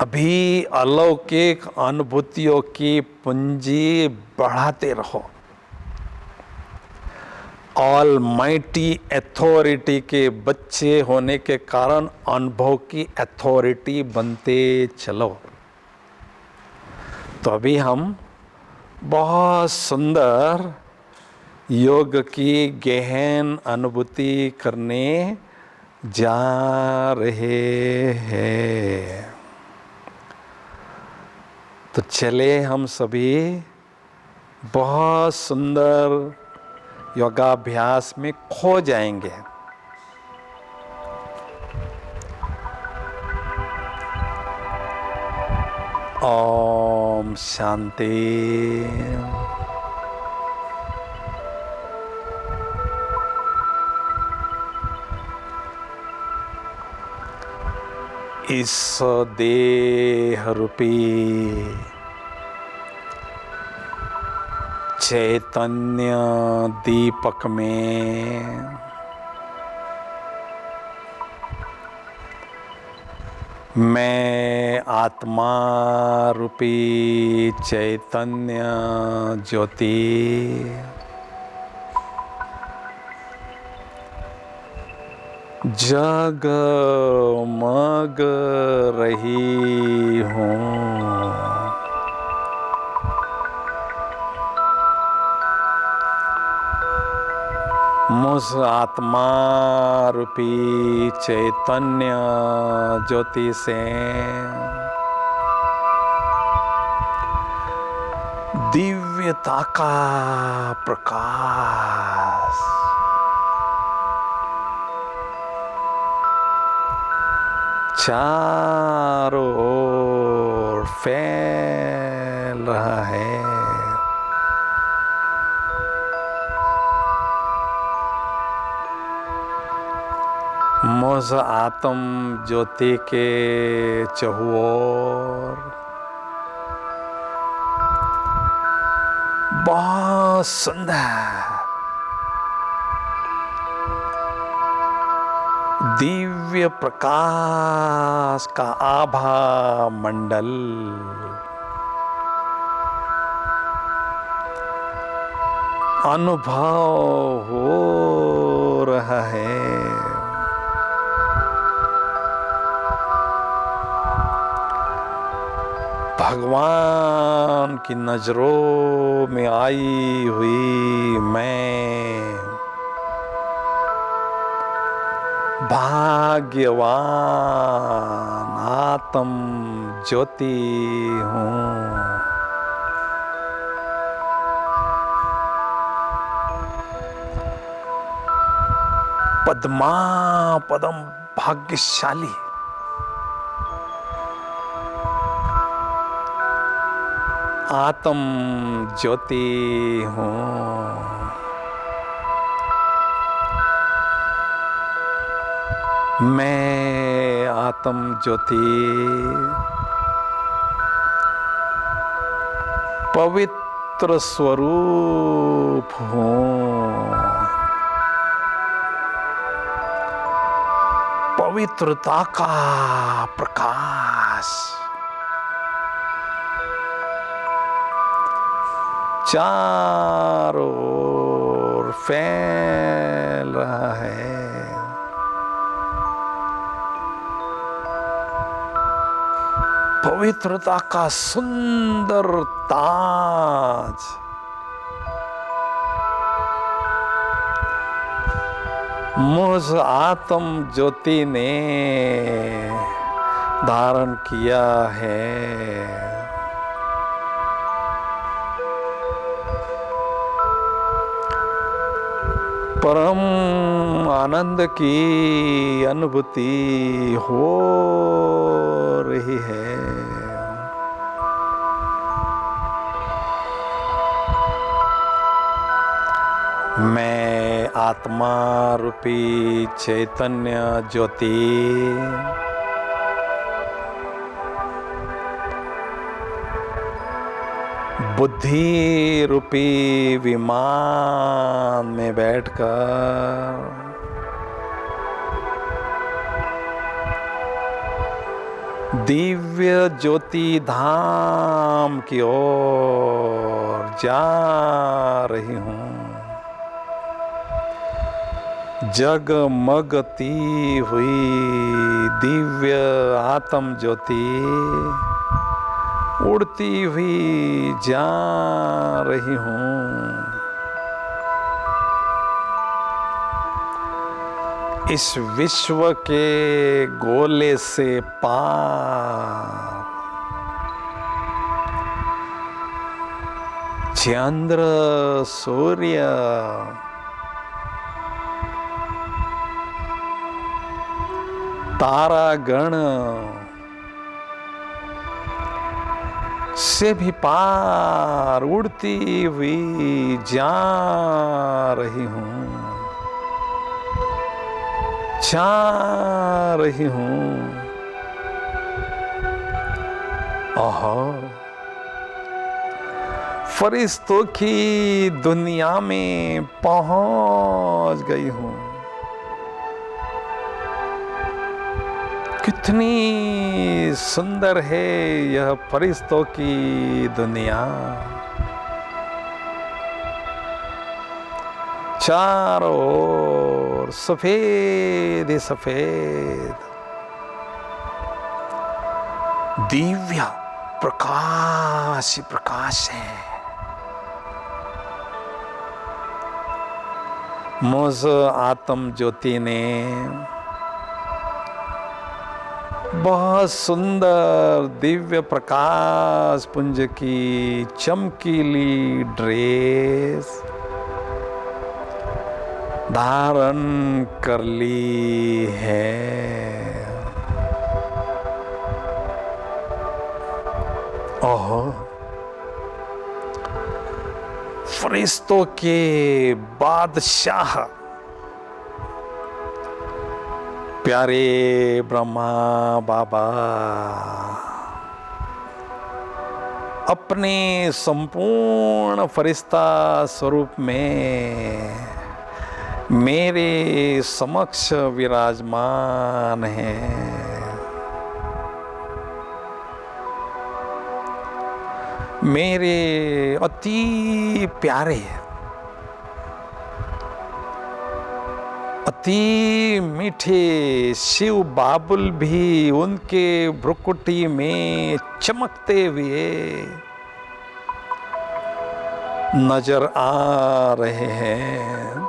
अभी अलौकिक अनुभूतियों की पूंजी बढ़ाते रहो। ऑलमाइटी अथॉरिटी के बच्चे होने के कारण अनुभव की अथॉरिटी बनते चलो। तो अभी हम बहुत सुंदर योग की गहन अनुभूति करने जा रहे हैं। तो चले हम सभी बहुत सुंदर योगाभ्यास में खो जाएंगे। ओम शांति। इस देह रूपी चैतन्य दीपक में मैं आत्मा रूपी चैतन्य ज्योति जगमग रही हूँ। मुझ आत्मा रूपी चैतन्य ज्योति से दिव्यता का प्रकाश चारों ओर फैल रहा है। मुझ आत्म ज्योति के चहुओर बहुत सुंदर दिव्य प्रकाश का आभा मंडल अनुभव हो रहा है। भगवान की नजरों में आई हुई मैं भाग्यवान आत्म ज्योति हूँ। पद्मा पदम भाग्यशाली आत्म ज्योति हूँ। मैं आत्म ज्योति पवित्र स्वरूप हूँ। पवित्रता का प्रकाश चारों ओर फैल रहा है। पवित्रता का सुंदर ताज मुझ आत्म ज्योति ने धारण किया है। परम आनंद की अनुभूति हो रही है। मैं आत्मा रूपी चैतन्य ज्योति बुद्धि रूपी विमान में बैठकर दिव्य ज्योति धाम की ओर जा रही हूँ। जगमगती हुई दिव्य आत्म ज्योति उड़ती हुई जा रही हूँ। इस विश्व के गोले से पार चंद्र सूर्य तारागण से भी पार उड़ती हुई जा रही हूँ। जा रही हूँ। ओहो, फरिश्तों की दुनिया में पहुंच गई हूँ। कितनी सुंदर है यह फरिश्तों की दुनिया। चारों ओर सफेद ही सफेद, दिव्य प्रकाश ही प्रकाश है। मुझ आत्म ज्योति ने बहुत सुंदर दिव्य प्रकाश पुंज की चमकीली ड्रेस धारण कर ली है। ओह, फरिश्तों के बादशाह प्यारे ब्रह्मा बाबा अपने संपूर्ण फरिश्ता स्वरूप में मेरे समक्ष विराजमान हैं। मेरे अति प्यारे, अति मीठे शिव बाबुल भी उनके भ्रुकुटी में चमकते हुए नजर आ रहे हैं।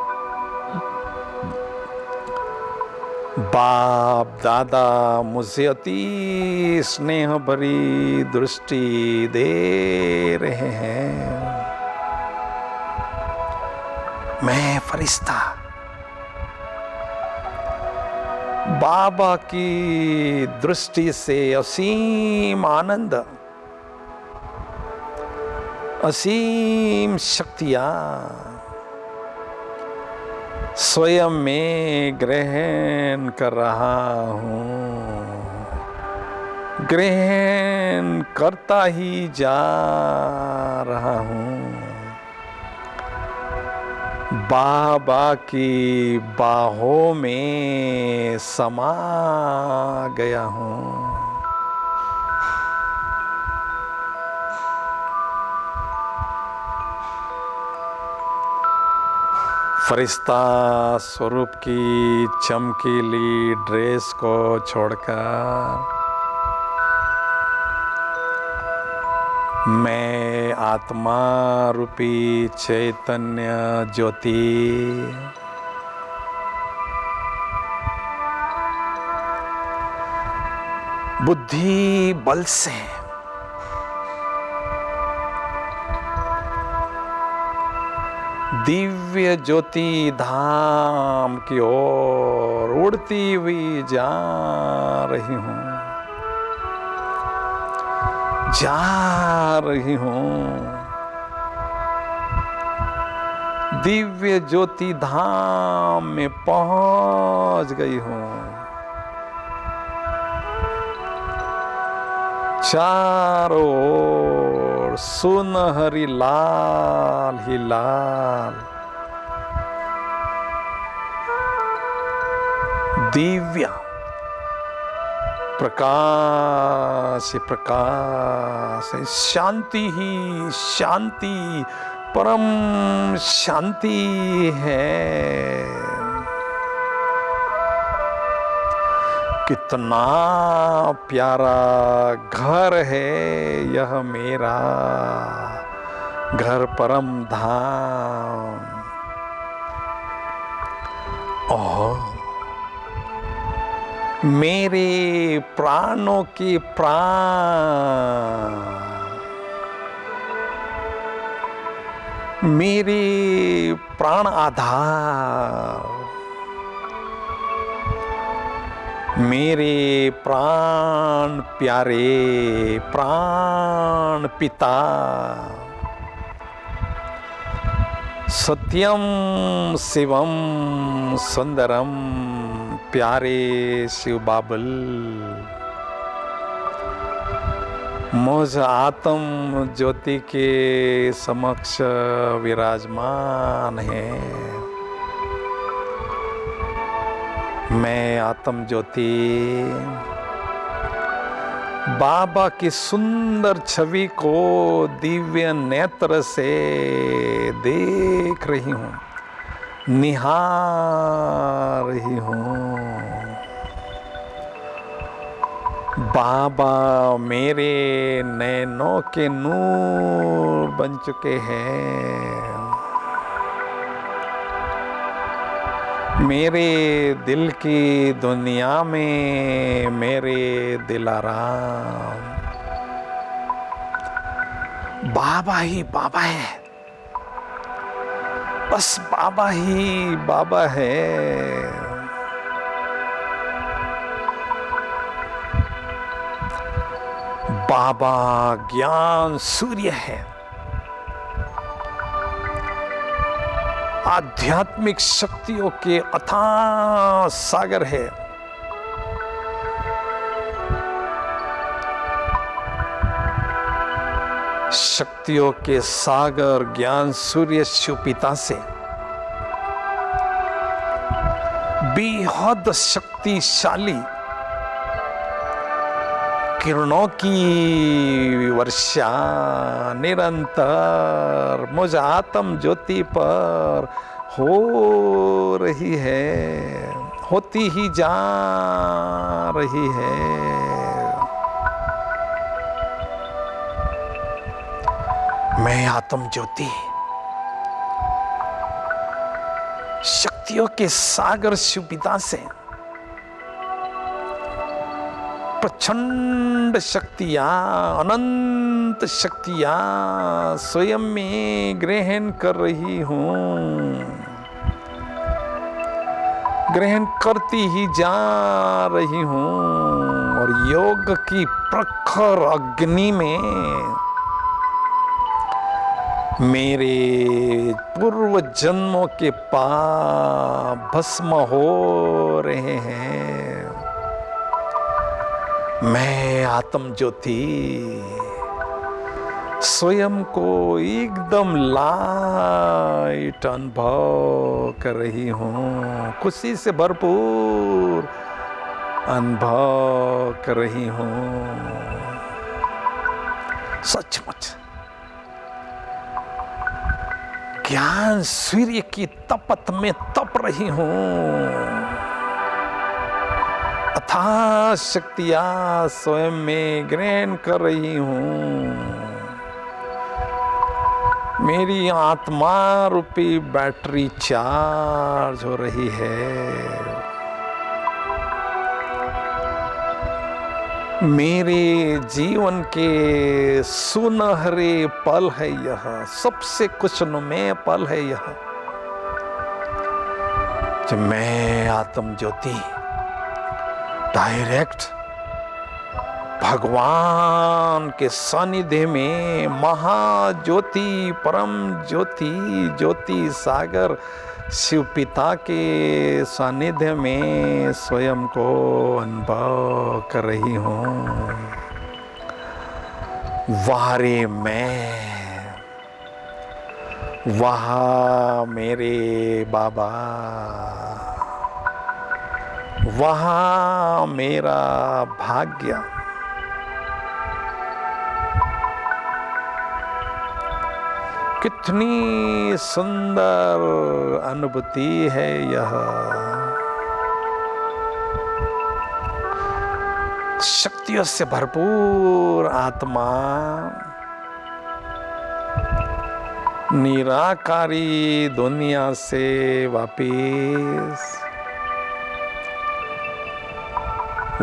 बाप दादा मुझे अति स्नेह भरी दृष्टि दे रहे हैं। मैं फरिश्ता बाबा की दृष्टि से असीम आनंद, असीम शक्तियां स्वयं में ग्रहण कर रहा हूँ, ग्रहण करता ही जा रहा हूँ। बाबा की बाहों में समा गया हूँ। फरिश्ता स्वरूप की चमकीली ड्रेस को छोड़कर मैं आत्मा रूपी चैतन्य ज्योति बुद्धि बल से दिव्य ज्योति धाम की ओर उड़ती हुई जा रही हूँ, जा रही हूँ। दिव्य ज्योति धाम में पहुंच गई हूँ। चारों ओर सुनहरी लाल ही लाल दिव्य प्रकाश ही प्रकाश, शांति ही शांति, परम शांति है। कितना प्यारा घर है यह मेरा घर, परम धाम। ओह, मेरे प्राणों के प्राण, मेरे प्राण आधार, मेरे प्राण प्यारे, प्राण पिता, सत्यम शिवम सुंदरम प्यारे शिव बाबुल मुझ आत्म ज्योति के समक्ष विराजमान है। मैं आत्म ज्योति बाबा की सुंदर छवि को दिव्य नेत्र से देख रही हूँ, निहार रही हूँ। बाबा मेरे नैनों के नूर बन चुके हैं, मेरे दिल की दुनिया में मेरे दिलाराम। बाबा ही बाबा है, बस बाबा ही बाबा है। बाबा ज्ञान सूर्य है, आध्यात्मिक शक्तियों के अथाह सागर है। शक्तियों के सागर ज्ञान सूर्य शिव पिता से बेहद शक्तिशाली किरणों की वर्षा निरंतर मुझ आत्म ज्योति पर हो रही है, होती ही जा रही है। मैं आत्म ज्योति शक्तियों के सागर शिव पिता से प्रचंड शक्तियां, अनंत शक्तियां स्वयं में ग्रहण कर रही हूं, ग्रहण करती ही जा रही हूं। और योग की प्रखर अग्नि में मेरे पूर्व जन्मों के पाप भस्म हो रहे हैं। मैं आत्म ज्योति स्वयं को एकदम लाइट अनुभव कर रही हूँ, खुशी से भरपूर अनुभव कर रही हूँ। सचमुच ज्ञान सूर्य की तपत में तप रही हूँ। अथाह शक्तियां स्वयं में ग्रहण कर रही हूँ। मेरी आत्मा रूपी बैटरी चार्ज हो रही है। मेरे जीवन के सुनहरे पल है यह, सबसे खुशनुमा पल है यह, जब मैं आत्म ज्योति डायरेक्ट भगवान के सानिध्य में महाज्योति परम ज्योति ज्योति सागर शिव पिता के सानिध्य में स्वयं को अनुभव कर रही हूँ। वारे मैं, वहाँ मेरे बाबा, वहाँ मेरा भाग्य। कितनी सुंदर अनुभूति है यह। शक्तियों से भरपूर आत्मा निराकारी दुनिया से वापिस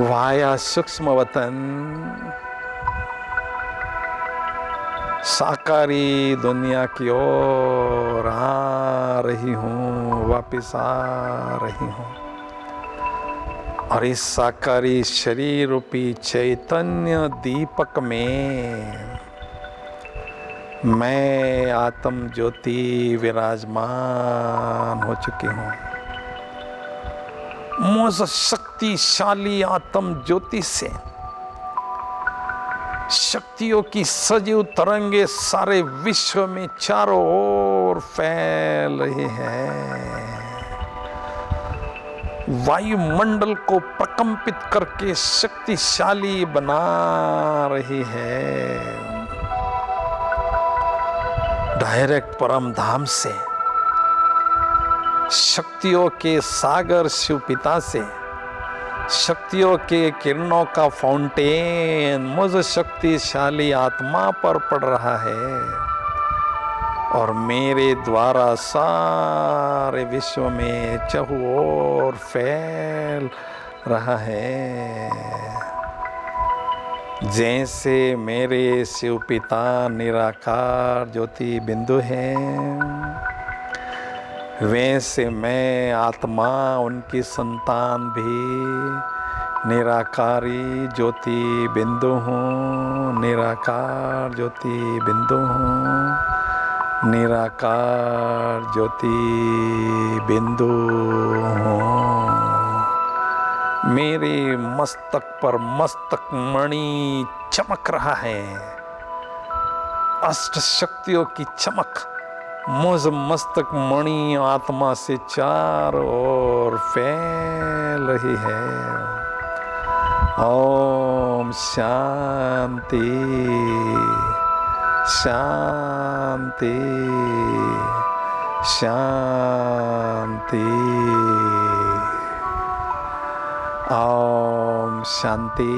वाया सूक्ष्म वतन साकारी दुनिया की ओर आ रही हूँ, वापिस आ रही हूँ। और इस साकारी शरीर रूपी चैतन्य दीपक में मैं आत्म ज्योति विराजमान हो चुकी हूँ। मुझ शक्तिशाली आत्म ज्योति से शक्तियों की सजीव तरंगे सारे विश्व में चारों ओर फैल रही हैं। वायुमंडल को प्रकंपित करके शक्तिशाली बना रही है। डायरेक्ट परम धाम से, शक्तियों के सागर शिव पिता से, शक्तियों के किरणों का फाउंटेन मुझ शक्तिशाली आत्मा पर पड़ रहा है और मेरे द्वारा सारे विश्व में चहुओर फैल रहा है। जैसे मेरे शिव पिता निराकार ज्योति बिंदु हैं, वैसे मैं आत्मा उनकी संतान भी निराकारी ज्योति बिंदु हूँ, निराकार ज्योति बिंदु हूँ, निराकार ज्योति बिंदु हूँ। मेरे मस्तक पर मस्तक मणि चमक रहा है। अष्ट शक्तियों की चमक मुझ मस्तक मणि आत्मा से चारों ओर फैल रही है। ओम शांति शांति शांति। ओम शांति।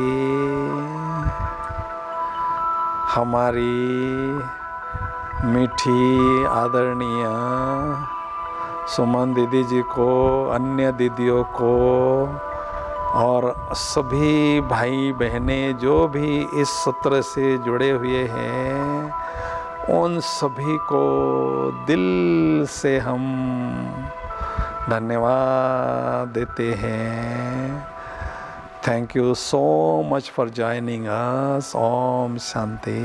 हमारी मीठी आदरणीय सुमन दीदी जी को, अन्य दीदियों को और सभी भाई बहनें जो भी इस सत्र से जुड़े हुए हैं, उन सभी को दिल से हम धन्यवाद देते हैं। Thank you so much for joining us. ओम शांति।